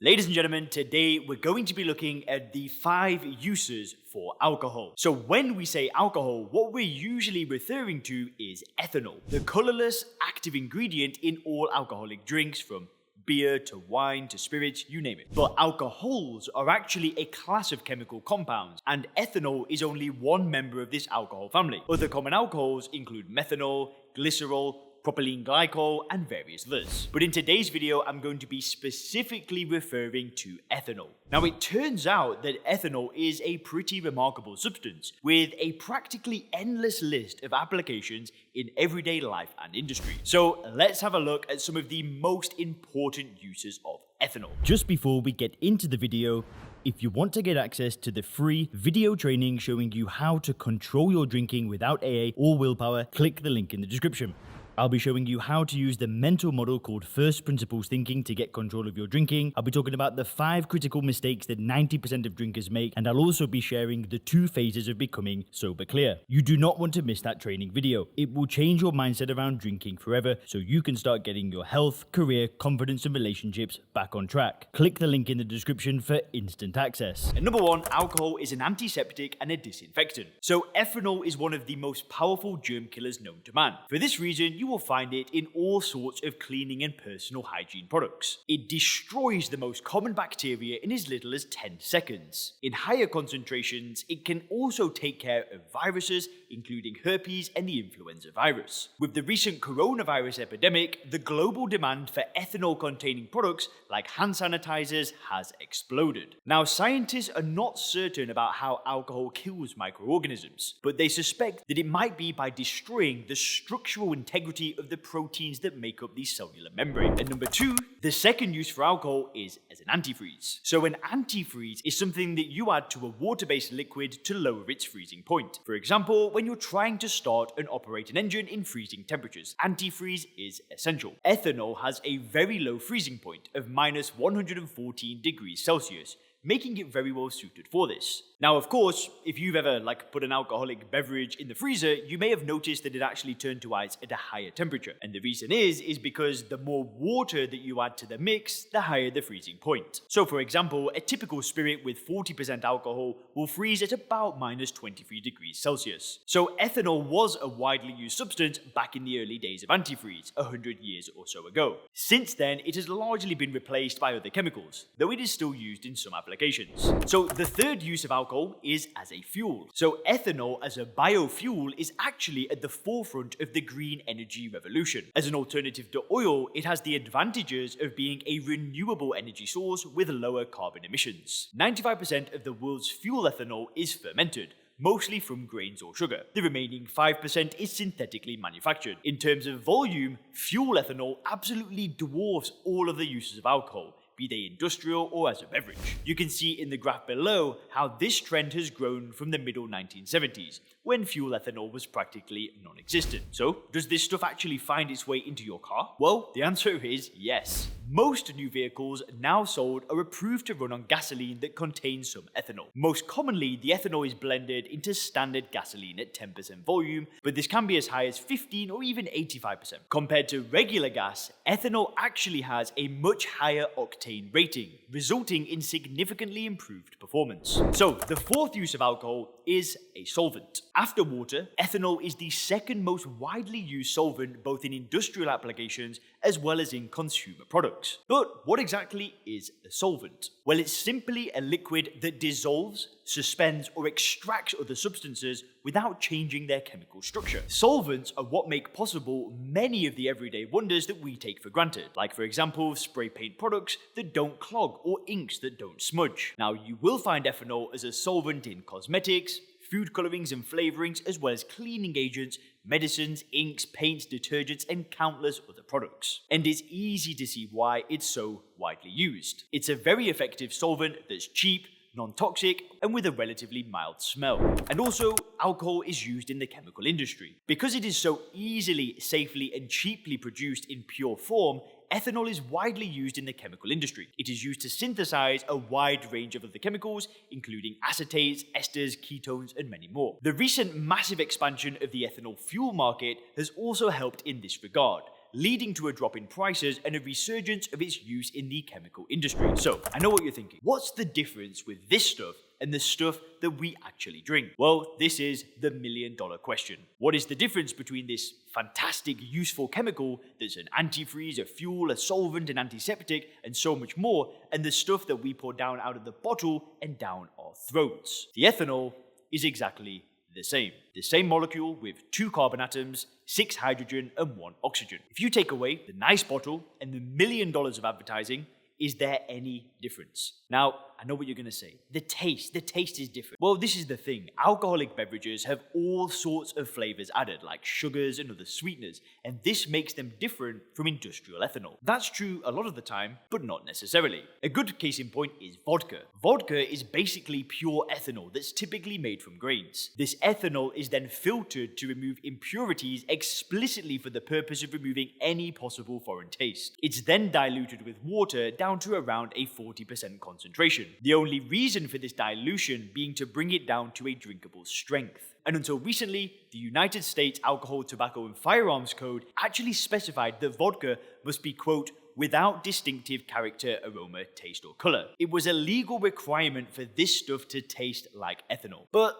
Ladies and gentlemen, today we're going to be looking at the 5 uses for alcohol. So when we say alcohol, what we're usually referring to is ethanol, the colorless active ingredient in all alcoholic drinks, from beer to wine to spirits, you name it. But alcohols are actually a class of chemical compounds, and ethanol is only one member of this alcohol family. Other common alcohols include methanol, glycerol, propylene glycol, and various others. But in today's video, I'm going to be specifically referring to ethanol. Now, it turns out that ethanol is a pretty remarkable substance with a practically endless list of applications in everyday life and industry. So let's have a look at some of the most important uses of ethanol. Just before we get into the video, if you want to get access to the free video training showing you how to control your drinking without AA or willpower, click the link in the description. I'll be showing you how to use the mental model called first principles thinking to get control of your drinking. I'll be talking about the 5 critical mistakes that 90% of drinkers make, and I'll also be sharing the 2 phases of becoming sober clear. You do not want to miss that training video. It will change your mindset around drinking forever, so you can start getting your health, career, confidence, and relationships back on track. Click the link in the description for instant access. And number 1, alcohol is an antiseptic and a disinfectant. So ethanol is one of the most powerful germ killers known to man. For this reason, you will find it in all sorts of cleaning and personal hygiene products. It destroys the most common bacteria in as little as 10 seconds. In higher concentrations, it can also take care of viruses, including herpes and the influenza virus. With the recent coronavirus epidemic, the global demand for ethanol-containing products like hand sanitizers has exploded. Now, scientists are not certain about how alcohol kills microorganisms, but they suspect that it might be by destroying the structural integrity of the proteins that make up the cellular membrane. And number 2, the second use for alcohol is as an antifreeze. So an antifreeze is something that you add to a water-based liquid to lower its freezing point. For example, when you're trying to start and operate an engine in freezing temperatures, antifreeze is essential. Ethanol has a very low freezing point of minus 114 degrees Celsius, making it very well suited for this. Now, of course, if you've ever put an alcoholic beverage in the freezer, you may have noticed that it actually turned to ice at a higher temperature. And the reason is because the more water that you add to the mix, the higher the freezing point. So for example, a typical spirit with 40% alcohol will freeze at about minus 23 degrees Celsius. So ethanol was a widely used substance back in the early days of antifreeze, 100 years or so ago. Since then, it has largely been replaced by other chemicals, though it is still used in some applications. So the third use of alcohol is as a fuel. So ethanol as a biofuel is actually at the forefront of the green energy revolution. As an alternative to oil, it has the advantages of being a renewable energy source with lower carbon emissions. 95% of the world's fuel ethanol is fermented, mostly from grains or sugar. The remaining 5% is synthetically manufactured. In terms of volume, fuel ethanol absolutely dwarfs all of the uses of alcohol, be they industrial or as a beverage. You can see in the graph below how this trend has grown from the middle 1970s, when fuel ethanol was practically non-existent. So, does this stuff actually find its way into your car? Well, the answer is yes. Most new vehicles now sold are approved to run on gasoline that contains some ethanol. Most commonly, the ethanol is blended into standard gasoline at 10% volume, but this can be as high as 15 or even 85%. Compared to regular gas, ethanol actually has a much higher octane rating, resulting in significantly improved performance. So, the fourth use of alcohol is a solvent. After water, ethanol is the second most widely used solvent both in industrial applications as well as in consumer products. But what exactly is a solvent? Well, it's simply a liquid that dissolves, suspends, or extracts other substances without changing their chemical structure. Solvents are what make possible many of the everyday wonders that we take for granted, like for example, spray paint products that don't clog or inks that don't smudge. Now, you will find ethanol as a solvent in cosmetics, food colorings and flavorings, as well as cleaning agents, medicines, inks, paints, detergents, and countless other products. And it's easy to see why it's so widely used. It's a very effective solvent that's cheap, non-toxic, and with a relatively mild smell. And also, alcohol is used in the chemical industry. Because it is so easily, safely, and cheaply produced in pure form, ethanol is widely used in the chemical industry. It is used to synthesize a wide range of other chemicals, including acetates, esters, ketones, and many more. The recent massive expansion of the ethanol fuel market has also helped in this regard, leading to a drop in prices and a resurgence of its use in the chemical industry. So, I know what you're thinking. What's the difference with this stuff and the stuff that we actually drink? Well, this is the million-dollar question. What is the difference between this fantastic, useful chemical that's an antifreeze, a fuel, a solvent, an antiseptic, and so much more, and the stuff that we pour down out of the bottle and down our throats? The ethanol is exactly the same. The same molecule with 2 carbon atoms, 6 hydrogen, and 1 oxygen. If you take away the nice bottle and the $1 million of advertising, is there any difference? Now, I know what you're going to say. The taste is different. Well, this is the thing. Alcoholic beverages have all sorts of flavors added, like sugars and other sweeteners, and this makes them different from industrial ethanol. That's true a lot of the time, but not necessarily. A good case in point is vodka. Vodka is basically pure ethanol that's typically made from grains. This ethanol is then filtered to remove impurities explicitly for the purpose of removing any possible foreign taste. It's then diluted with water down to around a 40% concentration. The only reason for this dilution being to bring it down to a drinkable strength. And until recently, the United States Alcohol, Tobacco and Firearms Code actually specified that vodka must be, quote, without distinctive character, aroma, taste or color. It was a legal requirement for this stuff to taste like ethanol. But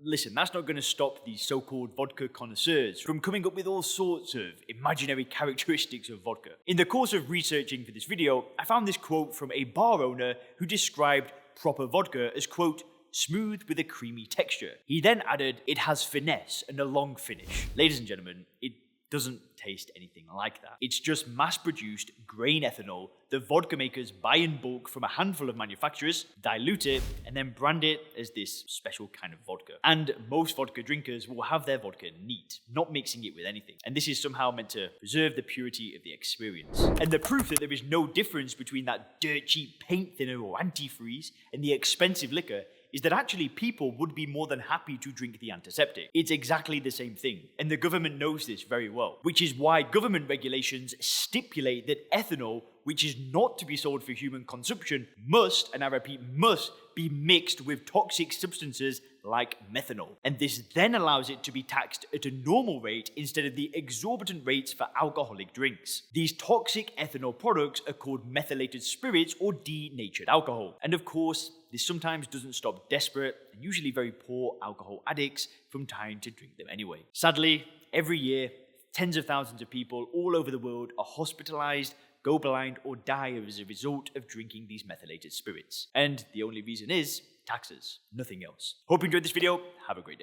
listen, that's not going to stop these so-called vodka connoisseurs from coming up with all sorts of imaginary characteristics of vodka. In the course of researching for this video, I found this quote from a bar owner who described proper vodka as, quote, smooth with a creamy texture. He then added, it has finesse and a long finish. Ladies and gentlemen, it doesn't taste anything like that. It's just mass-produced grain ethanol that vodka makers buy in bulk from a handful of manufacturers, dilute it, and then brand it as this special kind of vodka. And most vodka drinkers will have their vodka neat, not mixing it with anything. And this is somehow meant to preserve the purity of the experience. And the proof that there is no difference between that dirt cheap paint thinner or antifreeze and the expensive liquor is that actually people would be more than happy to drink the antiseptic. It's exactly the same thing, and the government knows this very well, which is why government regulations stipulate that ethanol, which is not to be sold for human consumption, must, and I repeat, must be mixed with toxic substances like methanol. And this then allows it to be taxed at a normal rate instead of the exorbitant rates for alcoholic drinks. These toxic ethanol products are called methylated spirits or denatured alcohol. And of course, this sometimes doesn't stop desperate and usually very poor alcohol addicts from trying to drink them anyway. Sadly, every year, tens of thousands of people all over the world are hospitalized, go blind, or die as a result of drinking these methylated spirits. And the only reason is taxes, nothing else. Hope you enjoyed this video. Have a great day.